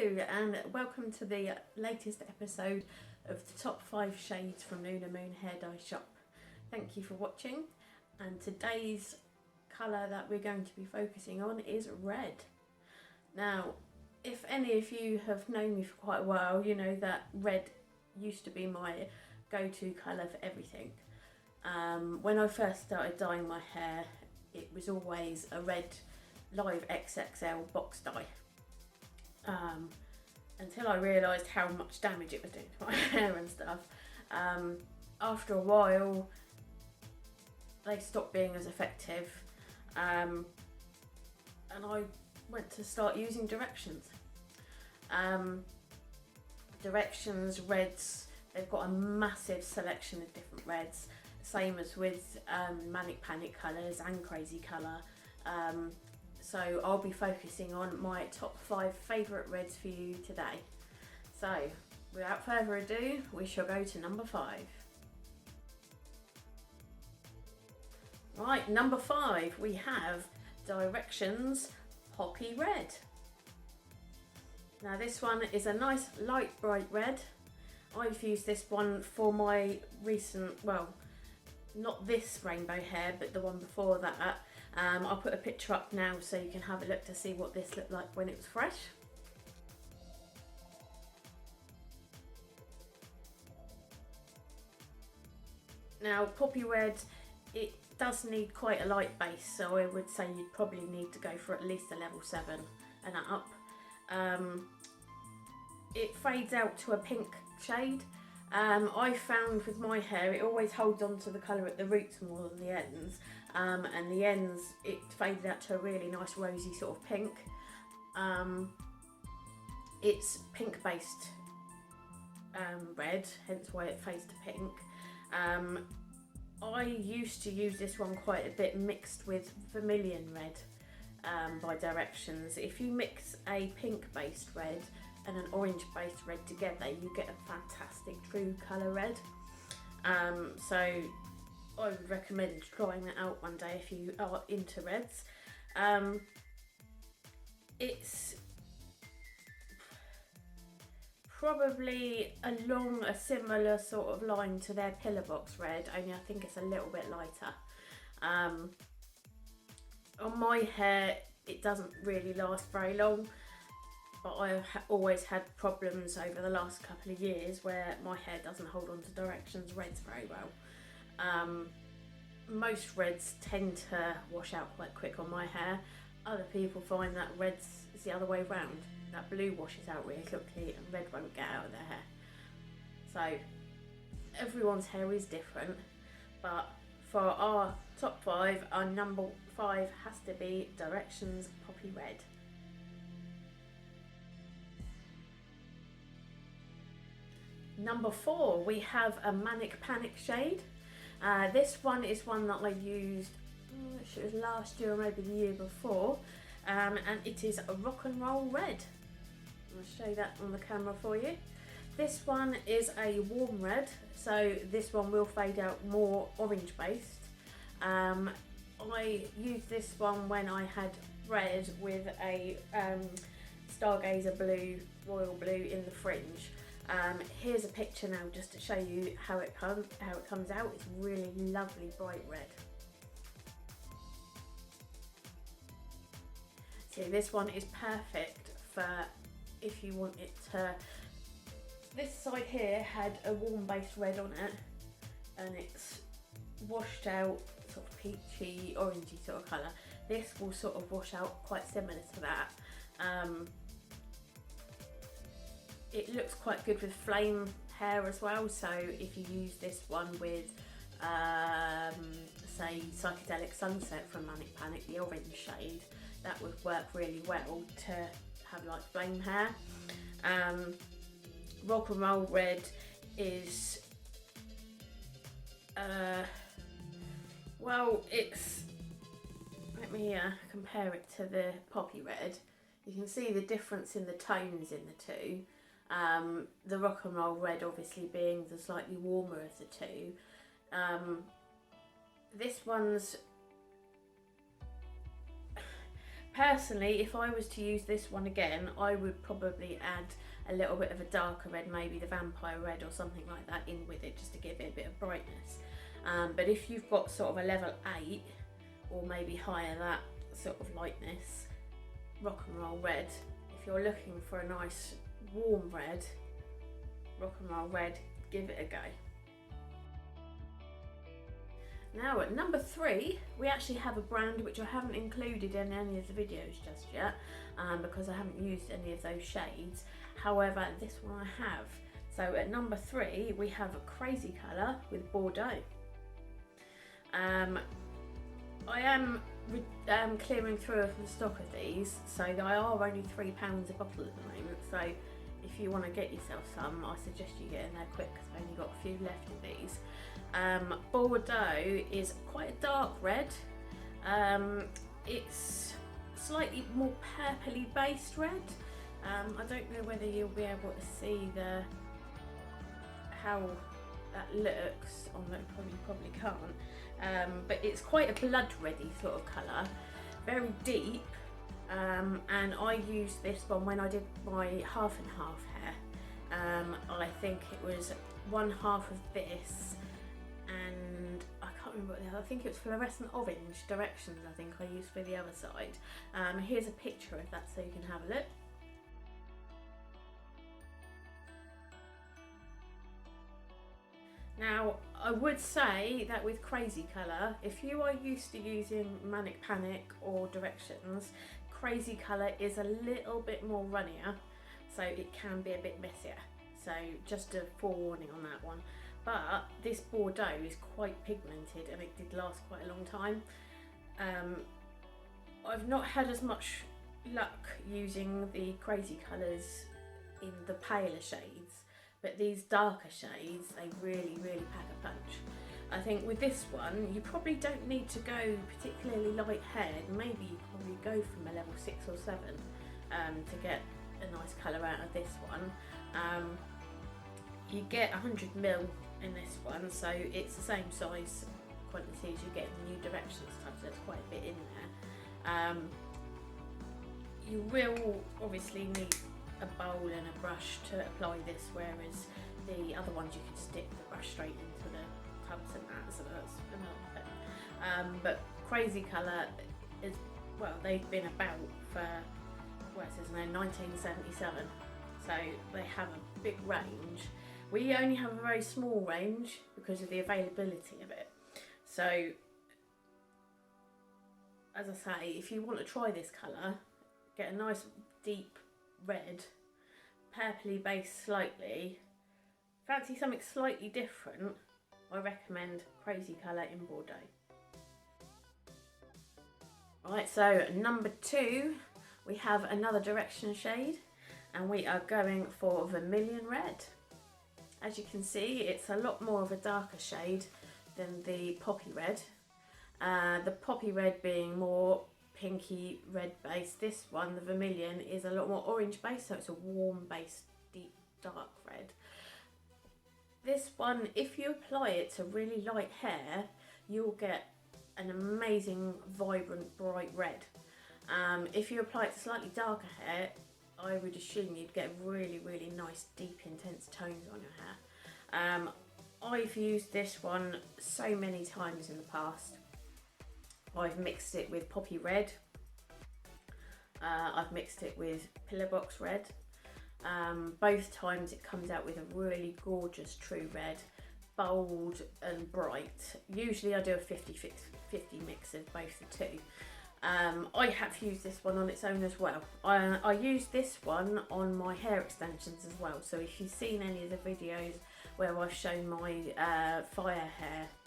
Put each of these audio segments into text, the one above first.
And welcome to the latest episode of the top 5 shades from Lunar Moon Hair Dye Shop. Thank you for watching, and today's colour that we're going to be focusing on is red. Now, if any of you have known me for quite a while, you know that red used to be my go-to colour for everything. When I first started dyeing my hair, it was always a red live XXL box dye. Until I realised how much damage it was doing to my hair and stuff. After a while, they stopped being as effective, and I went to start using Directions. Directions reds, they've got a massive selection of different reds, same as with Manic Panic colours and Crazy Colour. So I'll be focusing on my top 5 favourite reds for you today. So without further ado, we shall go to number 5. Right, number 5, we have Directions Poppy Red. Now this one is a nice light bright red. I've used this one for my recent, well, not this rainbow hair, but the one before that. I'll put a picture up now so you can have a look to see what this looked like when it was fresh. Now Poppy Red, it does need quite a light base, so I would say you'd probably need to go for at least a level 7 and up. It fades out to a pink shade. I found with my hair it always holds on to the colour at the roots more than the ends, and the ends it faded out to a really nice rosy sort of pink. It's pink based red, hence why it fades to pink. I used to use this one quite a bit mixed with Vermilion Red by Directions. If you mix a pink based red and an orange based red together, you get a fantastic true colour red. So I would recommend trying that out one day if you are into reds. It's probably along a similar sort of line to their Pillar Box Red, only I think it's a little bit lighter. On my hair it doesn't really last very long, but I've always had problems over the last couple of years where my hair doesn't hold on to Directions reds very well. Most reds tend to wash out quite quick on my hair. Other people find that reds is the other way round. That blue washes out really quickly and red won't get out of their hair. So everyone's hair is different, but for our top 5, our number 5 has to be Directions Poppy Red. Number 4, we have a Manic Panic shade. This one is one that I used, it was last year or maybe the year before, and it is a Rock and Roll Red. I'll show that on the camera for you. This one is a warm red, so this one will fade out more orange based. I used this one when I had red with a Stargazer blue, royal blue in the fringe. Here's a picture now just to show you how it comes out. It's really lovely bright red. So this one is perfect for if you want it to. This side here had a warm based red on it, and it's washed out sort of peachy, orangey sort of colour. This will sort of wash out quite similar to that. It looks quite good with flame hair as well, so if you use this one with say Psychedelic Sunset from Manic Panic, the orange shade, that would work really well to have like flame hair. Rock and Roll Red is well, it's, let me compare it to the Poppy Red. You can see the difference in the tones in the two. The Rock and Roll Red obviously being the slightly warmer of the two. This one's personally, if I was to use this one again, I would probably add a little bit of a darker red, maybe the vampire red or something like that in with it, just to give it a bit of brightness. But if you've got sort of a level 8 or maybe higher, that sort of lightness, rock and roll red, if you're looking for a nice warm red, rock and roll red, give it a go. Now at number 3, we actually have a brand which I haven't included in any of the videos just yet, because I haven't used any of those shades. However, this one I have. So at number 3, we have a Crazy Colour with Bordeaux. I am clearing through the stock of these, so they are only £3 a bottle at the moment. So if you want to get yourself some, I suggest you get in there quick, because I've only got a few left of these. Bordeaux is quite a dark red. It's slightly more purpley based red. I don't know whether you'll be able to see how that looks on that, probably can't. But it's quite a blood reddy sort of colour, very deep. And I used this one when I did my half and half hair. I think it was one half of this, and I can't remember what the other, I think it was fluorescent orange directions I think I used for the other side. Here's a picture of that so you can have a look. Now, I would say that with Crazy Colour, if you are used to using Manic Panic or Directions, Crazy Colour is a little bit more runnier, so it can be a bit messier. So just a forewarning on that one. But this Bordeaux is quite pigmented and it did last quite a long time. I've not had as much luck using the Crazy Colours in the paler shades, but these darker shades, they really pack a punch. I think with this one, you probably don't need to go particularly light haired. Maybe you probably go from a level 6 or 7 to get a nice colour out of this one. You get 100ml in this one, so it's the same size quantity as you get in the New Directions type, so there's quite a bit in there. You will obviously need a bowl and a brush to apply this, whereas the other ones you can stick the brush straight into the tubs and that, so that's another thing. But Crazy Colour is, well, they've been about for, well, it says now 1977, so they have a big range. We only have a very small range because of the availability of it. So, as I say, if you want to try this colour, get a nice deep red, purpley based slightly. Fancy something slightly different, I recommend Crazy Colour in Bordeaux. Right, so number 2, we have another Direction shade, and we are going for Vermilion Red. As you can see, it's a lot more of a darker shade than the Poppy Red. The Poppy Red being more pinky red base. This one, the Vermilion, is a lot more orange base, so it's a warm base, deep dark red. This one, if you apply it to really light hair, you'll get an amazing vibrant bright red. If you apply it to slightly darker hair, I would assume you'd get really nice deep intense tones on your hair. I've used this one so many times in the past. I've mixed it with Poppy Red, I've mixed it with Pillowbox Red. Both times it comes out with a really gorgeous true red, bold and bright. Usually I do a 50-50 mix of both the two. I have used this one on its own as well. I used this one on my hair extensions as well, so if you've seen any of the videos where I've shown my fire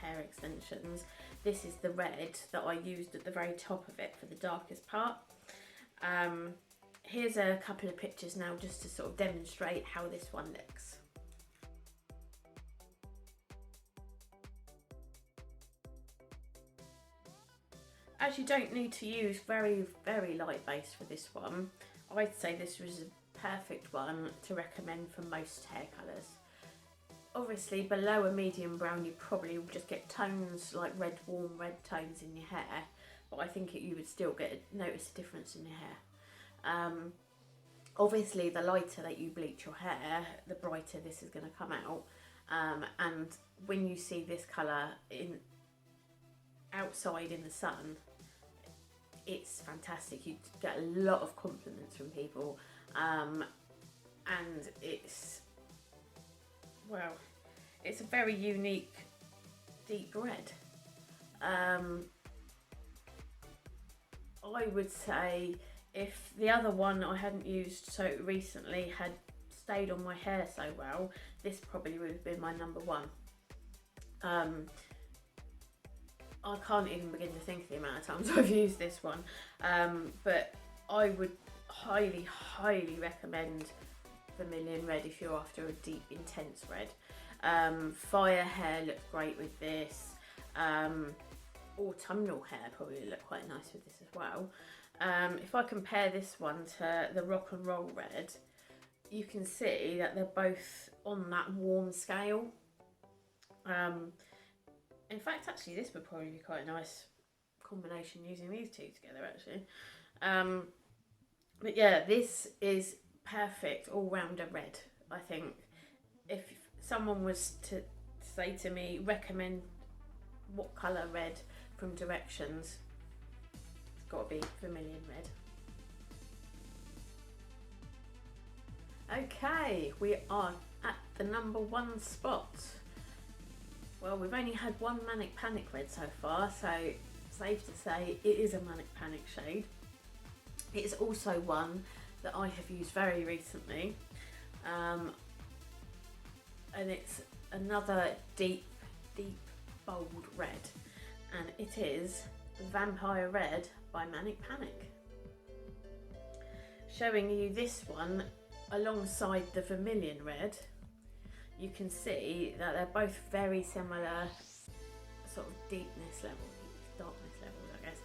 hair extensions, this is the red that I used at the very top of it for the darkest part. Here's a couple of pictures now just to sort of demonstrate how this one looks. As you don't need to use very light base for this one, I'd say this was a perfect one to recommend for most hair colours. Obviously below a medium brown you probably will just get tones like red, warm red tones in your hair, but I think you would still notice a difference in your hair. Obviously, the lighter that you bleach your hair, the brighter this is going to come out. And when you see this colour outside in the sun, it's fantastic. You get a lot of compliments from people, and it's a very unique deep red. I would say if the other one I hadn't used so recently had stayed on my hair so well, this probably would have been my number one. I can't even begin to think of the amount of times I've used this one, but I would highly recommend Vermilion Red if you're after a deep, intense red. Fire hair looks great with this. Autumnal hair probably look quite nice with this as well. If I compare this one to the Rock and Roll Red, you can see that they're both on that warm scale. In fact, actually, this would probably be quite a nice combination using these two together, actually. But yeah, this is perfect all-rounder red, I think. If someone was to say to me, recommend what colour red from Directions, it's got to be Vermilion Red. Okay, we are at the number one spot. Well, we've only had one Manic Panic Red so far, so safe to say it is a Manic Panic shade. It's also one that I have used very recently, and it's another deep bold red, and it is Vampire Red by Manic Panic. Showing you this one alongside the Vermilion Red, you can see that they're both very similar sort of darkness levels, I guess.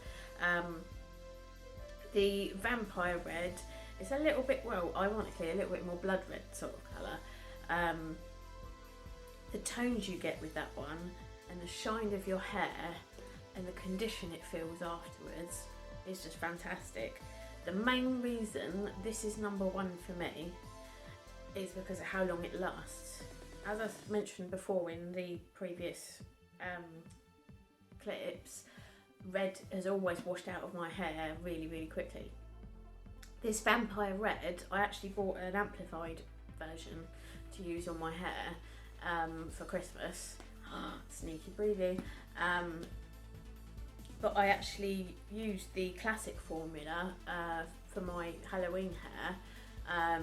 The Vampire Red is a little bit, well, ironically, a little bit more blood red sort of colour. The tones you get with that one and the shine of your hair and the condition it feels afterwards is just fantastic. The main reason this is number one for me is because of how long it lasts. As I mentioned before in the previous clips, red has always washed out of my hair really quickly. This Vampire Red, I actually bought an amplified version to use on my hair for Christmas. Sneaky preview. But I actually used the classic formula for my Halloween hair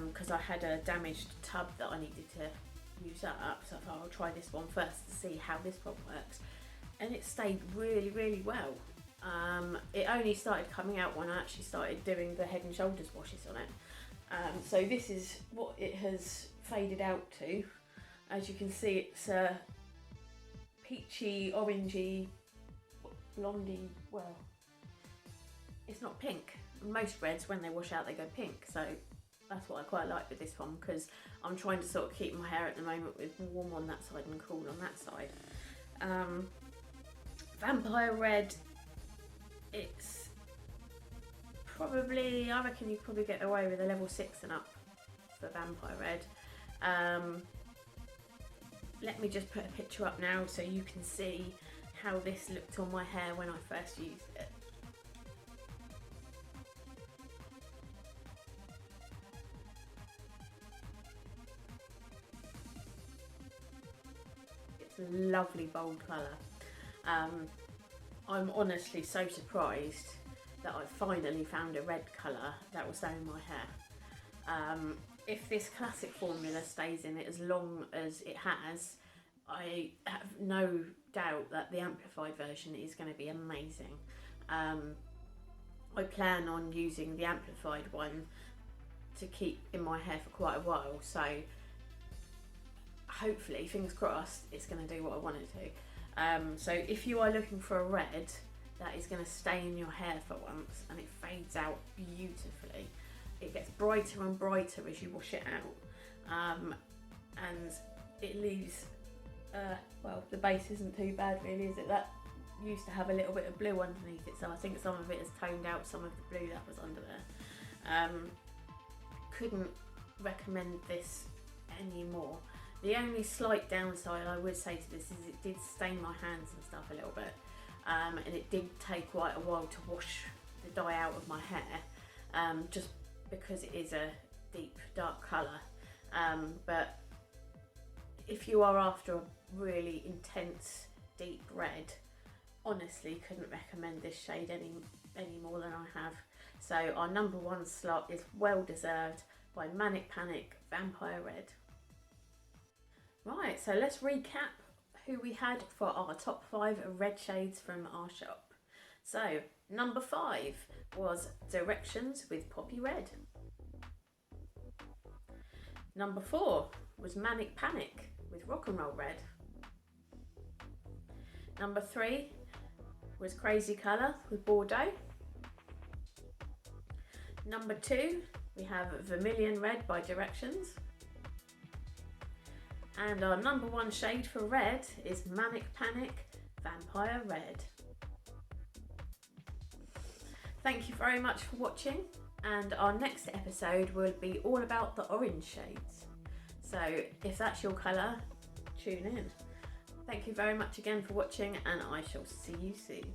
because I had a damaged tub that I needed to use up, so I thought I'll try this one first to see how this one works, and it stayed really well. It only started coming out when I actually started doing the Head and Shoulders washes on it, so this is what it has faded out to. As you can see, it's a peachy, orangey, blondie, well, it's not pink. Most reds, when they wash out, they go pink, so that's what I quite like with this one, because I'm trying to sort of keep my hair at the moment with warm on that side and cool on that side. Vampire Red, it's probably, I reckon you probably get away with a level 6 and up for Vampire Red. Let me just put a picture up now so you can see how this looked on my hair when I first used it. It's a lovely bold colour. I'm honestly so surprised that I finally found a red colour that will stay in my hair. If this classic formula stays in it as long as it has, I have no doubt that the amplified version is going to be amazing. I plan on using the amplified one to keep in my hair for quite a while, so hopefully, fingers crossed, it's going to do what I want it to. So if you are looking for a red that is going to stay in your hair for once and it fades out beautifully, it gets brighter and brighter as you wash it out, and it leaves, well, the base isn't too bad really, is it? That used to have a little bit of blue underneath it, so I think some of it has toned out some of the blue that was under there. Couldn't recommend this anymore. The only slight downside I would say to this is it did stain my hands and stuff a little bit, and it did take quite a while to wash the dye out of my hair, just because it is a deep dark colour. But if you are after a really intense deep red, honestly couldn't recommend this shade any more than I have. So our number one slot is well deserved by Manic Panic Vampire Red. Right, so let's recap who we had for our top 5 red shades from our shop. So number 5 was Directions with Poppy Red. Number 4 was Manic Panic with Rock and Roll Red. Number 3 was Crazy Colour with Bordeaux. Number 2 we have Vermilion Red by Directions. And our number 1 shade for red is Manic Panic Vampire Red. Thank you very much for watching, and our next episode will be all about the orange shades. So if that's your colour, tune in. Thank you very much again for watching, and I shall see you soon.